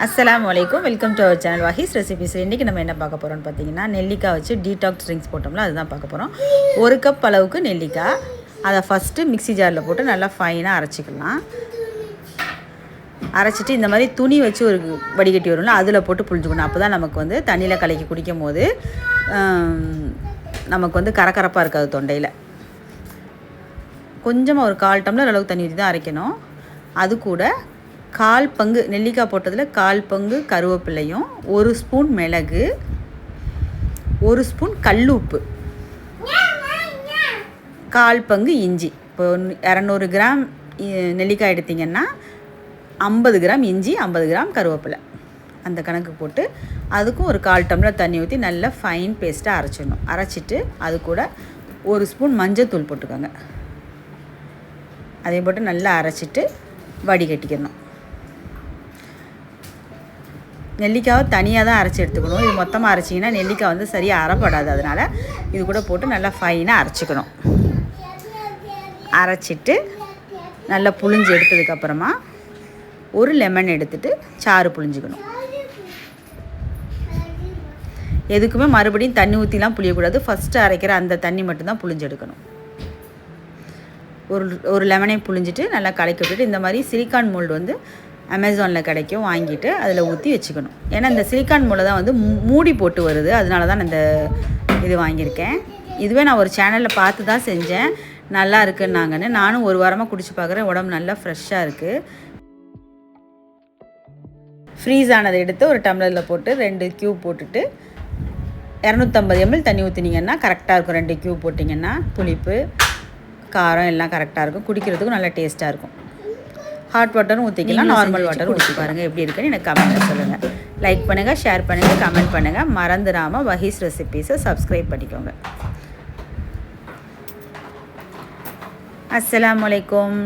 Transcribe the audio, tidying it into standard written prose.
அஸ்ஸலாமு அலைக்கும். Welcome to our channel Vahees recipes. இன்றைக்கி நம்ம என்ன பார்க்க போகிறோம்னு பார்த்தீங்கன்னா, நெல்லிக்காய் வச்சு டீடாக்ஸ் ட்ரிங்க்ஸ் போட்டோம்ல, அதுதான் பார்க்க போகிறோம். 1 கப் அளவுக்கு நெல்லிக்காய், அதை ஃபஸ்ட்டு மிக்ஸி ஜாரில் போட்டு நல்லா ஃபைனாக அரைச்சிக்கலாம். அரைச்சிட்டு இந்த மாதிரி துணி வச்சு ஒரு வடிகட்டி வரும்ல, அதில் போட்டு புழிஞ்சுக்கணும். அப்போ தான் நமக்கு வந்து தண்ணியில் கலக்கி குடிக்கும் போது நமக்கு வந்து கரகரப்பாக இருக்காது தொண்டையில். கொஞ்சமாக ஒரு 1/4 டம்ளர் அளவுக்கு தண்ணி ஊற்றி தான் அரைக்கணும். அது கூட 1/4 பங்கு நெல்லிக்காய் போட்டதில் 1/4 பங்கு கருவேப்பிலையும், 1 ஸ்பூன் மிளகு, 1 ஸ்பூன் கல்லுப்பு, 1/4 பங்கு இஞ்சி. இப்போ 200 கிராம் நெல்லிக்காய் எடுத்திங்கன்னா 50 கிராம் இஞ்சி, 50 கிராம் கருவேப்பிலை, அந்த கணக்கு போட்டு அதுக்கும் ஒரு 1/4 டம்ளர் தண்ணி ஊற்றி நல்லா ஃபைன் பேஸ்ட்டாக அரைச்சிடணும். அரைச்சிட்டு அது கூட 1 ஸ்பூன் மஞ்சத்தூள் போட்டுக்கோங்க. அதையும் போட்டு நல்லா அரைச்சிட்டு வடிகட்டிக்கணும். நெல்லிக்காவை தனியாக தான் அரைச்சி எடுத்துக்கணும். இது மொத்தமாக அரைச்சிங்கன்னா நெல்லிக்காய் வந்து சரியாக அரைப்படாது. அதனால் இது கூட போட்டு நல்லா ஃபைனாக அரைச்சிக்கணும். அரைச்சிட்டு நல்லா புழிஞ்சு எடுத்ததுக்கப்புறமா ஒரு லெமன் எடுத்துகிட்டு சாறு புழிஞ்சிக்கணும். எதுக்குமே மறுபடியும் தண்ணி ஊற்றிலாம் புளியக்கூடாது. ஃபஸ்ட்டு அரைக்கிற அந்த தண்ணி மட்டும்தான் புழிஞ்சு எடுக்கணும். ஒரு லெமனை புழிஞ்சிட்டு நல்லா கலக்கி விட்டுட்டு, இந்த மாதிரி சிலிக்கான் மோல்டு வந்து அமேசானில் கிடைக்கும், வாங்கிட்டு அதில் ஊற்றி வச்சுக்கணும். ஏன்னா இந்த சிலிக்கான் மோல்டு தான் வந்து மூடி போட்டு வருது, அதனால தான் இந்த இது வாங்கியிருக்கேன். இதுவே நான் ஒரு சேனலில் பார்த்து தான் செஞ்சேன், நல்லா இருக்குன்னாங்கன்னு. நானும் ஒரு வாரமாக குடிச்சு பார்க்குறேன், உடம்பு நல்லா ஃப்ரெஷ்ஷாக இருக்குது. ஃப்ரீஸ் ஆனதை எடுத்து ஒரு டம்ளரில் போட்டு 2 க்யூப் போட்டுட்டு 250 ml தண்ணி ஊற்றினீங்கன்னா கரெக்டாக இருக்கும். 2 க்யூப் போட்டிங்கன்னா புளிப்பு காரம் எல்லாம் கரெக்டாக இருக்கும், குடிக்கிறதுக்கும் நல்லா டேஸ்ட்டாக இருக்கும். ஹாட் வாட்டரும் ஊற்றிக்கலாம், நார்மல் வாட்டரும் ஊற்றி பாருங்கள் எப்படி இருக்குன்னு எனக்கு கமெண்ட்டில் சொல்லுங்கள். லைக் பண்ணுங்கள், ஷேர் பண்ணுங்கள், கமெண்ட் பண்ணுங்கள். மறந்துடாமல் வஹீஸ் ரெசிபீஸை சப்ஸ்கிரைப் பண்ணிக்கோங்க. அஸ்ஸலாமு அலைக்கும்.